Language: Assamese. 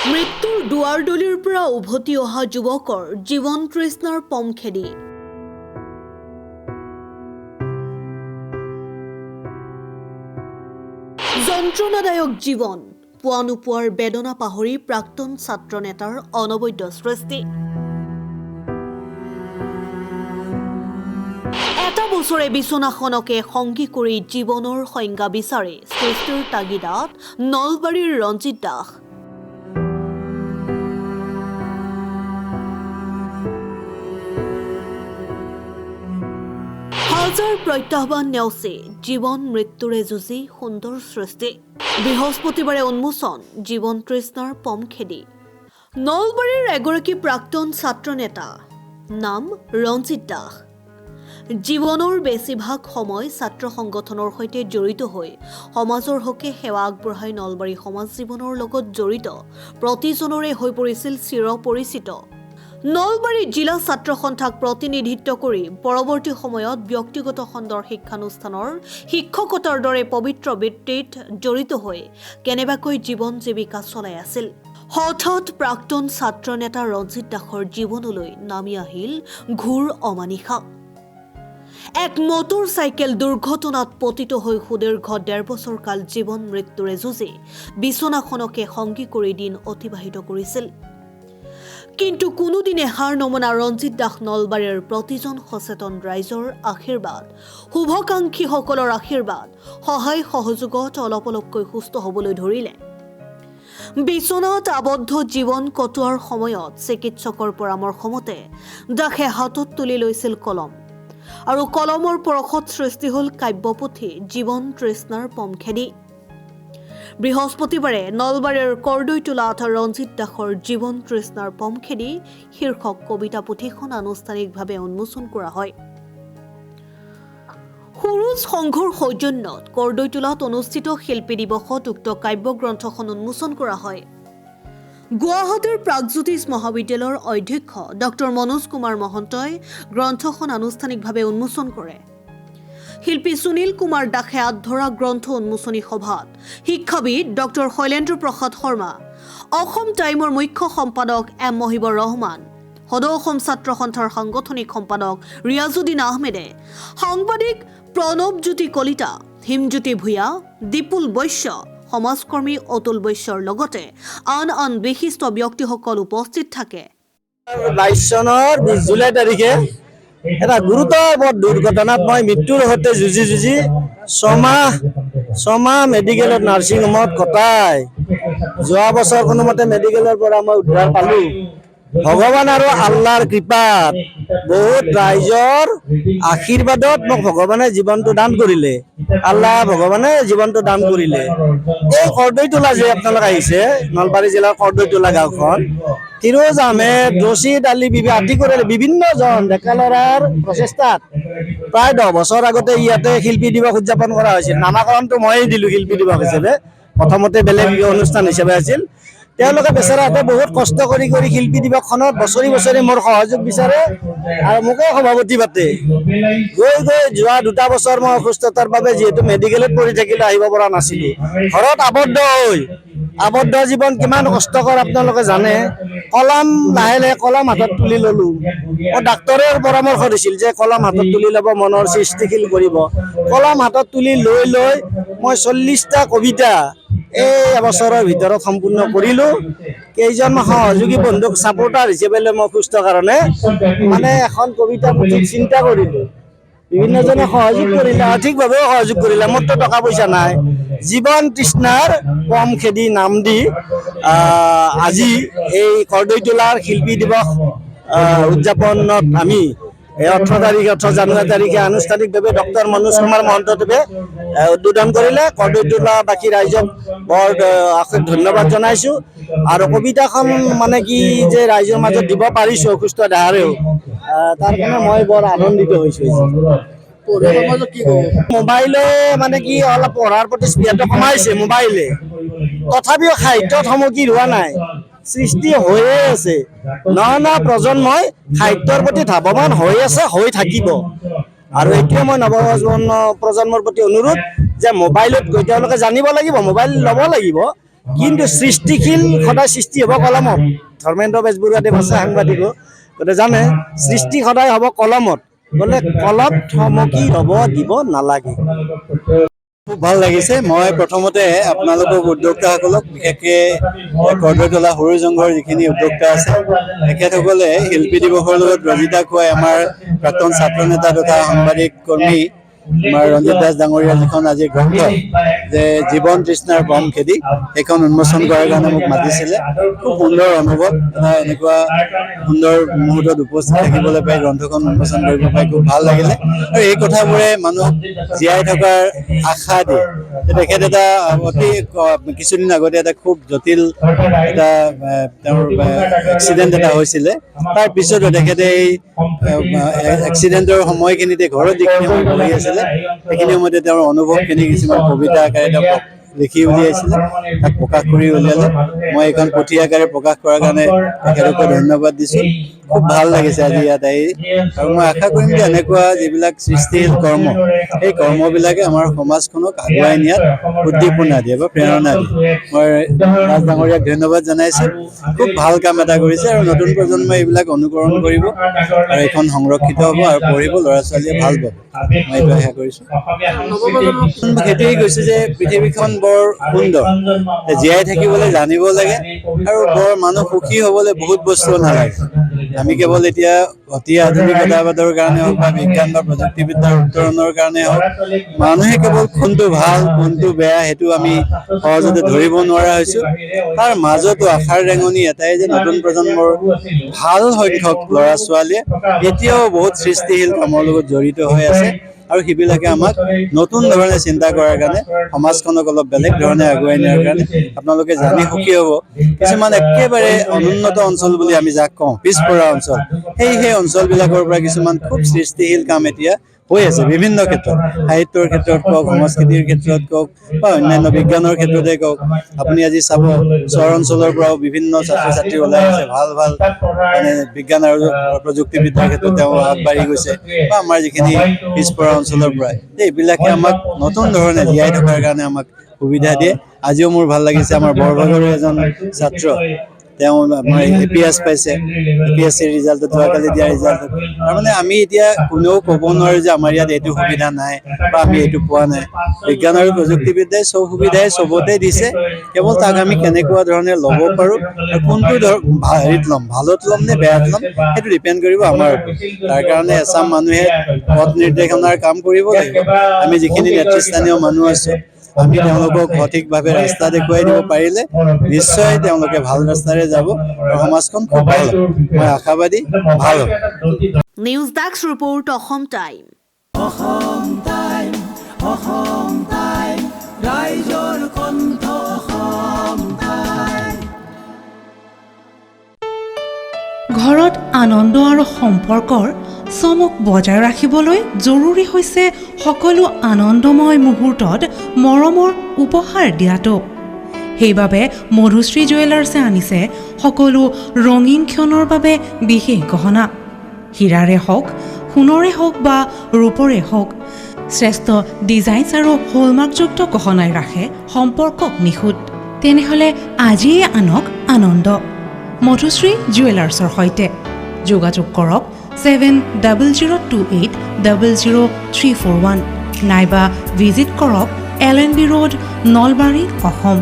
মৃত্যুৰ দুৱাৰদলিৰ পৰা উভতি অহা যুৱকৰ জীৱন তৃষ্ণাৰ পম খেদি যন্ত্ৰণাদায়ক জীৱন পোৱা নোপোৱাৰ বেদনা পাহৰি প্ৰাক্তন ছাত্ৰ নেতাৰ অনবদ্য সৃষ্টি এটা বছৰে বিছনাখনকে সংগী কৰি জীৱনৰ সংজ্ঞা বিচাৰি সৃষ্টিৰ তাগিদাত নলবাৰীৰ ৰঞ্জিত দাস হাজাৰ প্ৰত্যাহ্বান নেওচি জীৱন মৃত্যুৰে যুঁজি সুন্দৰ সৃষ্টি বৃহস্পতিবাৰে উন্মোচন জীৱন তৃষ্ণাৰ পম খেদি নলবাৰীৰ এগৰাকী প্ৰাক্তন ছাত্ৰ নেতা নাম ৰঞ্জিত দাস জীৱনৰ বেছিভাগ সময় ছাত্ৰ সংগঠনৰ সৈতে জড়িত হৈ সমাজৰ হকে সেৱা আগবঢ়াই নলবাৰী সমাজ জীৱনৰ লগত জড়িত প্ৰতিজনৰে হৈ পৰিছিল চিৰপৰিচিত নলবাৰী জিলা ছাত্ৰ সন্থাক প্ৰতিনিধিত্ব কৰি পৰৱৰ্তী সময়ত ব্যক্তিগত খণ্ডৰ শিক্ষানুষ্ঠানৰ শিক্ষকতাৰ দৰে পবিত্ৰ বৃত্তিত জড়িত হৈ কেনেবাকৈ জীৱন জীৱিকা চলাই আছিল হঠাৎ প্ৰাক্তন ছাত্ৰ নেতা ৰঞ্জিত দাসৰ জীৱনলৈ নামি আহিল ঘোৰ অমানিশা এক মটৰ চাইকেল দুৰ্ঘটনাত পতিত হৈ সুদীৰ্ঘ ১.৫ বছৰ কাল জীৱন মৃত্যুৰে যুঁজি বিছনাখনকে সংগী কৰি দিন অতিবাহিত কৰিছিল কিন্তু কোনোদিনে হাৰ নমনা ৰঞ্জিত দাস নলবাৰীৰ প্ৰতিজন সচেতন ৰাইজৰ আশীৰ্বাদ শুভকাংক্ষীসকলৰ আশীৰ্বাদ সহায় সহযোগত অলপ অলপকৈ সুস্থ হ'বলৈ ধৰিলে বিছনাত আবদ্ধ জীৱন কটোৱাৰ সময়ত চিকিৎসকৰ পৰামৰ্শমতে দাসে হাতত তুলি লৈছিল কলম আৰু কলমৰ পৰশত সৃষ্টি হ'ল কাব্যপুথি জীৱন তৃষ্ণাৰ পম খেদি বৃহস্পতিবাৰে নলবাৰীৰ কৰ্দৈটোলাত ৰঞ্জিত দাসৰ জীৱন তৃষ্ণাৰ পম খেদি শীৰ্ষক কবিতা পুথিখন আনুষ্ঠানিকভাৱে উন্মোচন কৰা হয় সুৰুজ সংঘৰ সৌজন্যত কৰ্দৈটোলাত অনুষ্ঠিত শিল্পী দিৱসত উক্ত কাব্যগ্ৰন্থখন উন্মোচন কৰা হয় গুৱাহাটীৰ প্ৰাগজ্যোতিষ মহাবিদ্যালয়ৰ অধ্যক্ষ ডক্টৰ মনোজ কুমাৰ মহন্তই গ্ৰন্থখন আনুষ্ঠানিকভাৱে উন্মোচন কৰে শিল্পী সুনীল কুমাৰ দাসে আধৰা গ্ৰন্থ উন্মোচনী সভাত শিক্ষাবিদ ডক্টৰ শৈলেন্দ্ৰ প্ৰসাদ শৰ্মা অসম টাইমৰ মুখ্য সম্পাদক এম মহিবুৰ ৰহমান সদৌ অসম ছাত্ৰ সন্থাৰ সাংগঠনিক সম্পাদক ৰিয়াজুদ্দিন আহমেদে সাংবাদিক প্ৰণৱজ্যোতি কলিতা হিমজ্যোতি ভূঞা দীপুল বৈশ্য সমাজকৰ্মী অতুল বৈশ্যৰ লগতে আন বিশিষ্ট ব্যক্তিসকল উপস্থিত থাকে ২২ চনৰ ২০ জুলাই তাৰিখে এটা গুৰুতৰ দুৰ্ঘটনাত মই মৃত্যুৰ সৈতে যুঁজি ছমাহ মেডিকেলত নাৰ্ছিং হোমত কটাই যোৱা বছৰ কোনোমতে মেডিকেলৰ পৰা মই উদ্ধাৰ পালোঁ ভগৱান আৰু আল্লাহৰ কৃপাত বহুত ৰাইজৰ আশীৰ্বাদত মোক ভগৱানে জীৱনটো দান কৰিলে আল্লাহ ভগৱানে জীৱনটো দান কৰিলে এই কৰ্দৈটোলা যে আপোনালোক আহিছে নলবাৰী জিলাৰ কৰ্দৈটোলা গাঁওখন ফিৰোজ আহমেদ ৰছিদ আলী বিবি আদি কৰি বিভিন্নজন ডেকা ল'ৰাৰ প্ৰচেষ্টাত প্ৰায় 10 বছৰ আগতে ইয়াতে শিল্পী দিৱস উদযাপন কৰা হৈছিল নামাকৰণটো ময়েই দিলোঁ শিল্পী দিৱস হিচাপে প্ৰথমতে বেলেগ অনুষ্ঠান হিচাপে আছিল তেওঁলোকে বেচেৰাহঁতে বহুত কষ্ট কৰি শিল্পী দিৱসখনত বছৰি মোৰ সহযোগ বিচাৰে আৰু মোকে সভাপতি পাতে গৈ যোৱা 2 বছৰ মই অসুস্থতাৰ বাবে যিহেতু মেডিকেলত পৰি থাকিলে আহিব পৰা নাছিলোঁ ঘৰত আবদ্ধ জীৱন কিমান কষ্টকৰ আপোনালোকে জানে কলম লাহে কলম হাতত তুলি ল'লোঁ মই ডাক্তৰৰ পৰামৰ্শ দিছিল যে কলম হাতত তুলি ল'ব মনৰ সৃষ্টিশীল কৰিব কলম হাতত তুলি লৈ মই 40টা কবিতা এই এবছৰৰ ভিতৰত সম্পূৰ্ণ কৰিলোঁ কেইজন সহযোগী বন্ধুক ছাপোৰ্টাৰ হিচাপে লৈ মই সুস্থ কাৰণে মানে এখন কবিতা পুথি চিন্তা কৰিলোঁ বিভিন্নজনে সহযোগ কৰিলে আৰ্থিকভাৱেও সহযোগ কৰিলে মোৰতো টকা পইচা নাই জীৱন তৃষ্ণাৰ পম খেদি নাম দি আজি এই কৰ্দৈটোলাৰ শিল্পী দিৱস উদযাপনত আমি 18 জানুৱাৰী তাৰিখে আনুষ্ঠানিকভাৱে ডক্টৰ মনোজ কুমাৰ মহন্তদেৱে উদ্বোধন কৰিলে কৰ্দৈটোলাবাসী ৰাইজক বৰ ধন্যবাদ জনাইছোঁ আৰু কবিতাখন মানে কি যে ৰাইজৰ মাজত দিব পাৰিছোঁ অসুস্থ দেহাৰেও তাৰ কাৰণে মই বৰ আনন্দিত হৈছোঁ মোবাইলে মানে কি অলপ পঢ়াৰ প্ৰতি স্পৃহাটো কমাইছে মোবাইলে তথাপিও সাহিত্যত সামগ্ৰী হোৱা নাই সৃষ্টি হৈয়ে আছে নানা প্ৰজন্মই সাহিত্যৰ প্ৰতি ধাৱমান হৈ আছে হৈ থাকিব আৰু এতিয়া মই নৱপ্ৰজন্মৰ প্ৰতি অনুৰোধ যে মোবাইলত গৈ তেওঁলোকে জানিব লাগিব মোবাইল ল'ব লাগিব কিন্তু সৃষ্টিশীল সদায় সৃষ্টি হ'ব কলমত। ধৰ্মেন্দ্ৰ বেজবৰুৱাদেৱ আছে সাংবাদিকো, গতিকে জানে সৃষ্টি সদায় হ'ব কলমত, বোলে কলম থমকি ৰ'ব দিব নালাগে। খুব ভাল লাগিছে। মই প্ৰথমতে আপোনালোকক উদ্যোক্তাসকলক, বিশেষকৈ কৰ্দৈতলা সৰু জংঘৰ যিখিনি উদ্যোক্তা আছে তেখেতসকলে শিল্পী দিৱসৰ লগত ৰজিতা খুৱাই আমাৰ প্ৰাক্তন ছাত্ৰ নেতা তথা সাংবাদিক কৰ্মী আমাৰ ৰঞ্জিত দাস ডাঙৰীয়া যিখন আজি গ্ৰন্থ যে জীৱন তৃষ্ণাৰ পম খেদি সেইখন উন্মোচন কৰাৰ কাৰণে মোক মাতিছিলে। খুব সুন্দৰ অনুভৱ, এটা এনেকুৱা সুন্দৰ মুহূৰ্তত উপস্থিত থাকিবলৈ পাই, গ্ৰন্থখন উন্মোচন কৰিব পাই খুব ভাল লাগিলে। আৰু এই কথাবোৰে মানুহক জীয়াই থকাৰ আশা দিয়ে। তেখেত এটা অতি কিছুদিন আগতে এটা খুব জটিল এটা তেওঁৰ এক্সিডেণ্ট এটা হৈছিলে। তাৰ পিছতো তেখেতে এই এক্সিডেণ্টৰ সময়খিনিতে ঘৰত যিখিনি সময় বহি আছিলে সেইখিনি সময়তে তেওঁৰ অনুভৱখিনি কিছুমান কবিতা আকাৰে তেওঁ লিখি উলিয়াইছিলে, তাক প্ৰকাশ কৰি উলিয়ালে। মই এইখন পুথি আকাৰে প্ৰকাশ কৰাৰ কাৰণে তেখেতকে ধন্যবাদ দিছোঁ। খুব ভাল লাগিছে আজি ইয়াত আহি, আৰু মই আশা কৰিম যে এনেকুৱা যিবিলাক সৃষ্টিশীল কৰ্ম, এই কৰ্মবিলাকে আমাৰ সমাজখনক আগুৱাই নিয়াত উদ্দীপনা দিয়ে বা প্ৰেৰণা দিয়ে। মই ৰাজ ডাঙৰীয়াক ধন্যবাদ জনাইছোঁ। খুব ভাল কাম এটা কৰিছে, আৰু নতুন প্ৰজন্মই এইবিলাক অনুকৰণ কৰিব, আৰু এইখন সংৰক্ষিত হ'ব আৰু পঢ়িব, ল'ৰা ছোৱালীয়ে ভাল পাব। মই এইটো আশা কৰিছোঁ। সেইটোৱেই কৈছোঁ যে পৃথিৱীখন বৰ সুন্দৰ, জীয়াই থাকিবলৈ জানিব লাগে, আৰু বৰ মানুহ সুখী হ'বলৈ বহুত বস্তু নালাগে। আমি কেৱল এতিয়া অতি আধুনিকতাবাদৰ কাৰণে হওক বা বিজ্ঞান বা প্ৰযুক্তিবিদ্যাৰ উত্তৰণৰ কাৰণে হওক, মানুহে কেৱল কোনটো ভাল কোনটো বেয়া সেইটো আমি সহজতে ধৰিব নোৱাৰা হৈছোঁ। তাৰ মাজতো আশাৰ ৰেঙনি এটাই যে নতুন প্ৰজন্মৰ ভাল সংখ্যক ল'ৰা ছোৱালীয়ে এতিয়াও বহুত সৃষ্টিশীল কামৰ লগত জড়িত হৈ আছে, আৰু সেইবিলাকে আমাক নতুন ধৰণে চিন্তা কৰাৰ কাৰণে, সমাজখনক অলপ বেলেগ ধৰণে আগুৱাই নিয়াৰ কাৰণে আপোনালোকে জানি সুখী হ'ব। কিছুমান একেবাৰে অনুন্নত অঞ্চল বুলি আমি যাক কওঁ, পিছপৰা অঞ্চল, সেই অঞ্চলবিলাকৰ পৰা কিছুমান খুব সৃষ্টিশীল কাম এতিয়া হৈ আছে বিভিন্ন ক্ষেত্ৰত, সাহিত্যৰ ক্ষেত্ৰত কওক, সংস্কৃতিৰ ক্ষেত্ৰত কওক, বা অন্যান্য বিজ্ঞানৰ ক্ষেত্ৰতে কওক। আপুনি আজি চাব চহৰ অঞ্চলৰ পৰাও বিভিন্ন ছাত্ৰ ছাত্ৰী ওলাই আছে, ভাল ভাল মানে বিজ্ঞান আৰু প্ৰযুক্তিবিদ্যাৰ ক্ষেত্ৰত তেওঁ আগবাঢ়ি গৈছে, বা আমাৰ যিখিনি পিছপৰা অঞ্চলৰ পৰা, এইবিলাকে আমাক নতুন ধৰণে জীয়াই থকাৰ কাৰণে আমাক সুবিধা দিয়ে। আজিও মোৰ ভাল লাগিছে, আমাৰ বৰভাগৰো এজন ছাত্ৰ, তেওঁ আমাৰ APS পাইছে, APSCৰ ৰিজাল্টত, যোৱাকালি দিয়া ৰিজাল্টত। তাৰমানে আমি এতিয়া কোনেও ক'ব নোৱাৰো যে আমাৰ ইয়াত এইটো সুবিধা নাই বা আমি এইটো পোৱা নাই। বিজ্ঞান আৰু প্ৰযুক্তিবিদ্যাই চব সুবিধাই চবতে দিছে, কেৱল তাক আমি কেনেকুৱা ধৰণে ল'ব পাৰোঁ আৰু কোনটো হেৰিত ল'ম, ভালত ল'ম নে বেয়াত ল'ম, সেইটো ডিপেণ্ড কৰিব আমাৰ ওপৰত। তাৰ কাৰণে এচাম মানুহে পথ নিৰ্দেশনাৰ কাম কৰিব লাগিব। আমি যিখিনি নেতৃস্থানীয় মানুহ আছোঁ, আমি তেওঁলোকক সঠিকভাৱে ৰাস্তা দেখুৱাই দিব পাৰিলে নিশ্চয় তেওঁলোকে ভাল ৰাস্তাৰে যাব, আৰু সমাজখন খুব ভাল হ'ব। মই আশাবাদী ভাল হ'ব। News desk report, Assam time. ৰাইজৰ কণ্ঠ অসম টাইম। ঘৰত আনন্দ আৰু সম্পৰ্কৰ চমক বজাই ৰাখিবলৈ জৰুৰী হৈছে সকলো আনন্দময় মুহূৰ্তত মৰমৰ উপহাৰ দিয়াটো। সেইবাবে মধুশ্ৰী জুৱেলাৰ্ছে আনিছে সকলো ৰঙীন ক্ষণৰ বাবে বিশেষ গহনা। হীৰাৰে হওক, সোণৰে হওক বা ৰূপৰে হওক, শ্ৰেষ্ঠ ডিজাইনছ আৰু হলমাৰ্কযুক্ত গহনাই ৰাখে সম্পৰ্কক নিখুঁত। তেনেহ'লে আজিয়ে আনক আনন্দ মধুশ্ৰী জুৱেলাৰ্ছৰ সৈতে। যোগাযোগ কৰক 7028000341 নাইবা ভিজিট কৰক LNB ৰোড, নলবাৰী, অসম।